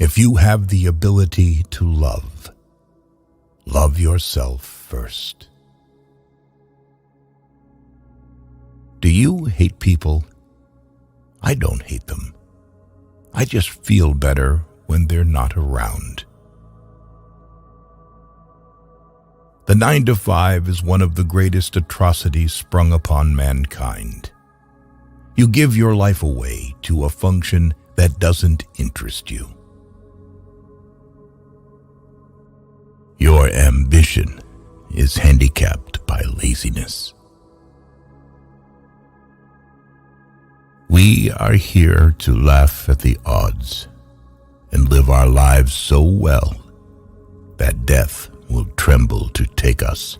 If you have the ability to love, love yourself first. Do you hate people? I don't hate them. I just feel better when they're not around. The 9-to-5 is one of the greatest atrocities sprung upon mankind. You give your life away to a function that doesn't interest you. Your ambition is handicapped by laziness. We are here to laugh at the odds and live our lives so well that death will tremble to take us.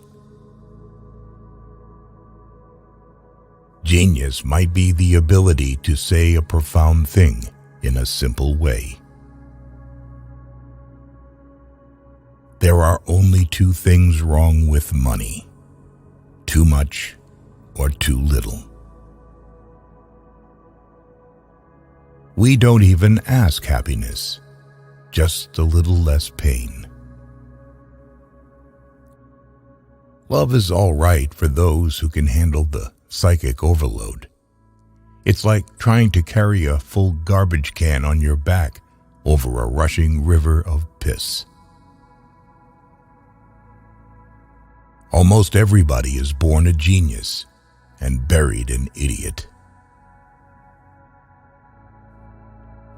Genius might be the ability to say a profound thing in a simple way. There are only two things wrong with money: too much or too little. We don't even ask happiness, just a little less pain. Love is all right for those who can handle the psychic overload. It's like trying to carry a full garbage can on your back over a rushing river of piss. Almost everybody is born a genius and buried an idiot.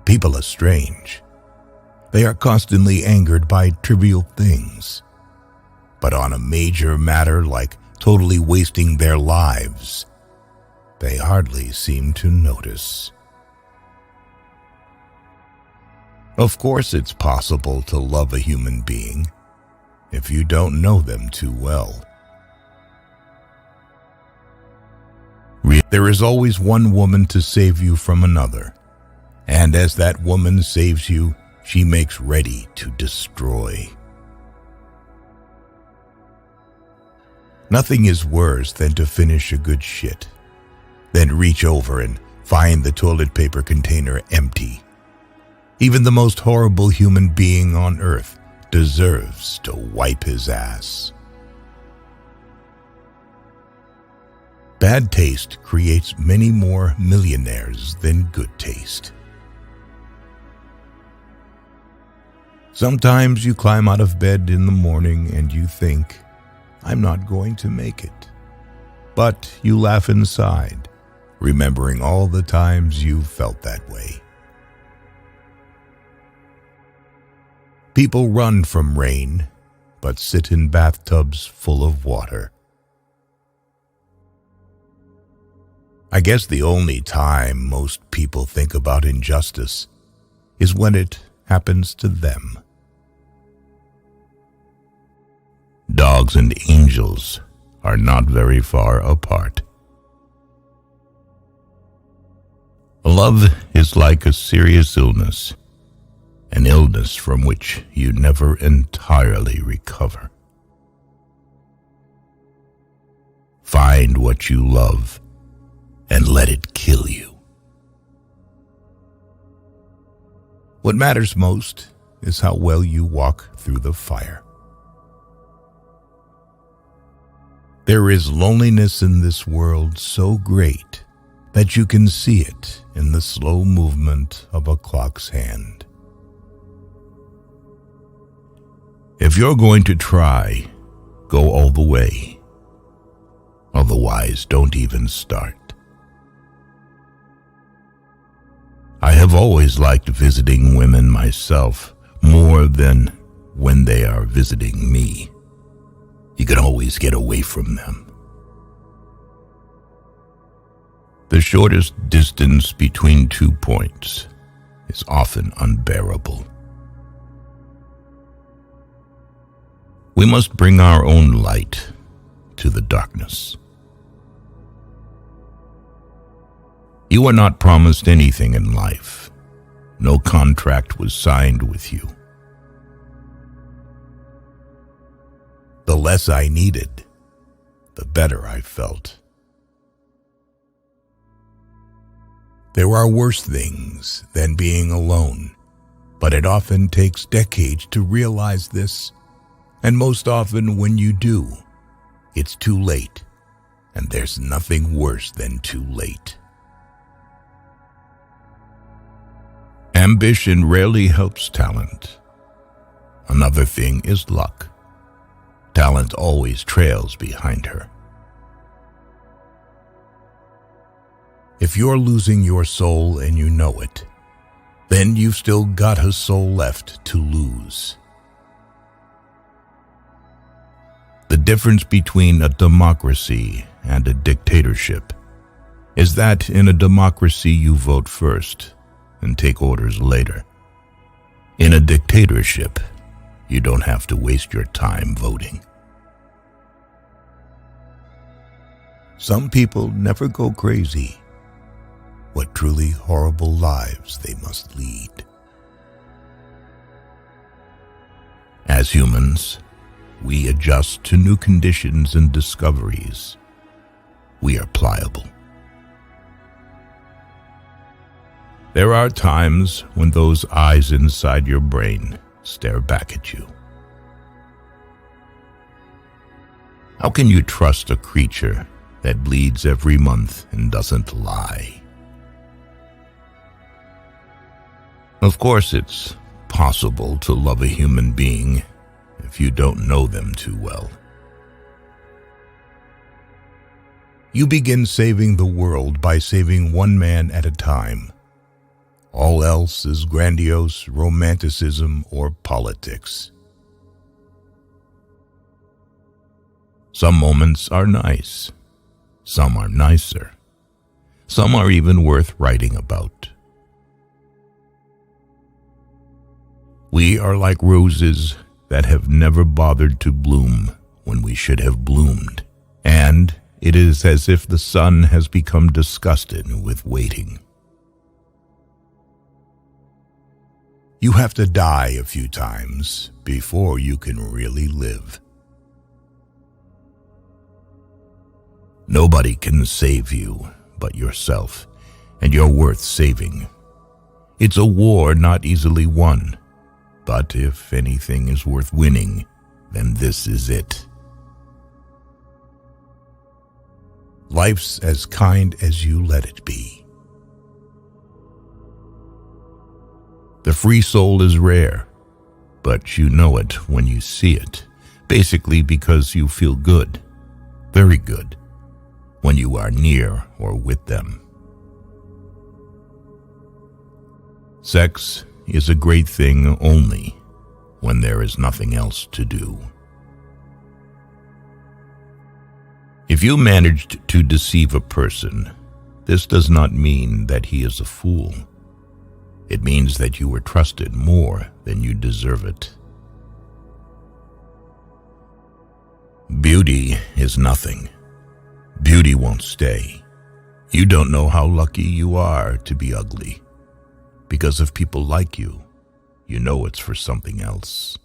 People are strange. They are constantly angered by trivial things. But on a major matter like totally wasting their lives, they hardly seem to notice. Of course, it's possible to love a human being if you don't know them too well. There is always one woman to save you from another, and as that woman saves you, she makes ready to destroy. Nothing is worse than to finish a good shit, then reach over and find the toilet paper container empty. Even the most horrible human being on earth deserves to wipe his ass. Bad taste creates many more millionaires than good taste. Sometimes you climb out of bed in the morning and you think, I'm not going to make it. But you laugh inside, remembering all the times you felt that way. People run from rain, but sit in bathtubs full of water. I guess the only time most people think about injustice is when it happens to them. Dogs and angels are not very far apart. Love is like a serious illness, an illness from which you never entirely recover. Find what you love and let it kill you. What matters most is how well you walk through the fire. There is loneliness in this world so great that you can see it in the slow movement of a clock's hand. If you're going to try, go all the way. Otherwise, don't even start. I have always liked visiting women myself more than when they are visiting me. You can always get away from them. The shortest distance between 2 points is often unbearable. We must bring our own light to the darkness. You are not promised anything in life. No contract was signed with you. The less I needed, the better I felt. There are worse things than being alone, But it often takes decades to realize this, and most often when you do, it's too late, and there's nothing worse than too late. Ambition rarely helps talent. Another thing is luck. Talent always trails behind her. If you're losing your soul and you know it, then you've still got a soul left to lose. The difference between a democracy and a dictatorship is that in a democracy you vote first and take orders later. In a dictatorship, you don't have to waste your time voting. Some people never go crazy. What truly horrible lives they must lead. As humans, we adjust to new conditions and discoveries. We are pliable. There are times when those eyes inside your brain stare back at you. How can you trust a creature that bleeds every month and doesn't lie? Of course, it's possible to love a human being if you don't know them too well. You begin saving the world by saving one man at a time. All else is grandiose romanticism or politics. Some moments are nice. Some are nicer. Some are even worth writing about. We are like roses that have never bothered to bloom when we should have bloomed, and it is as if the sun has become disgusted with waiting. You have to die a few times before you can really live. Nobody can save you but yourself, and you're worth saving. It's a war not easily won. But if anything is worth winning, then this is it. Life's as kind as you let it be. The free soul is rare, but you know it when you see it, basically because you feel good, very good, when you are near or with them. Sex is a great thing only when there is nothing else to do. If you managed to deceive a person, this does not mean that he is a fool. It means that you were trusted more than you deserve it. Beauty is nothing. Beauty won't stay. You don't know how lucky you are to be ugly. Because if people like you, you know it's for something else.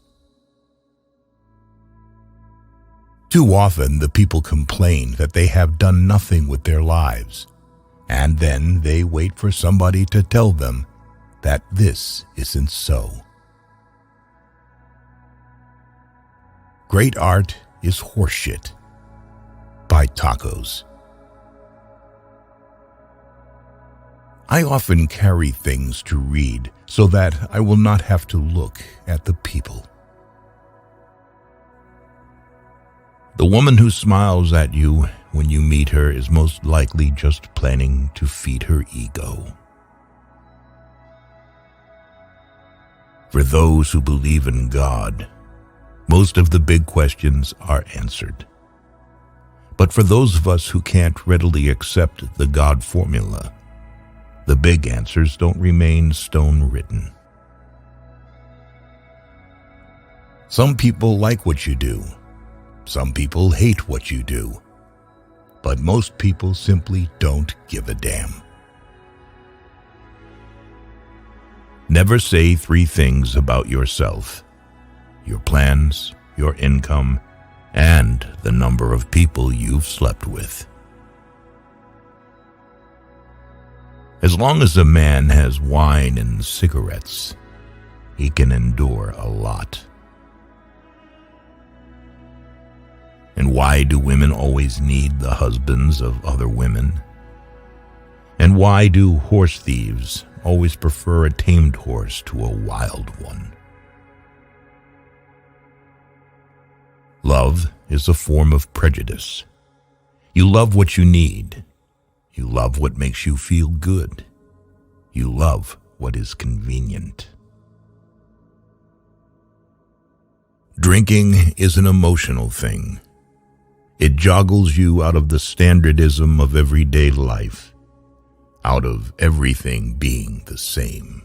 Too often, the people complain that they have done nothing with their lives, and then they wait for somebody to tell them that this isn't so. Great art is horseshit. Buy tacos. I often carry things to read so that I will not have to look at the people. The woman who smiles at you when you meet her is most likely just planning to feed her ego. For those who believe in God, most of the big questions are answered. But for those of us who can't readily accept the God formula, the big answers don't remain stone-written. Some people like what you do. Some people hate what you do. But most people simply don't give a damn. Never say 3 things about yourself: your plans, your income, and the number of people you've slept with. As long as a man has wine and cigarettes, he can endure a lot. And why do women always need the husbands of other women? And why do horse thieves always prefer a tamed horse to a wild one? Love is a form of prejudice. You love what you need. You love what makes you feel good. You love what is convenient. Drinking is an emotional thing. It joggles you out of the standardism of everyday life, out of everything being the same.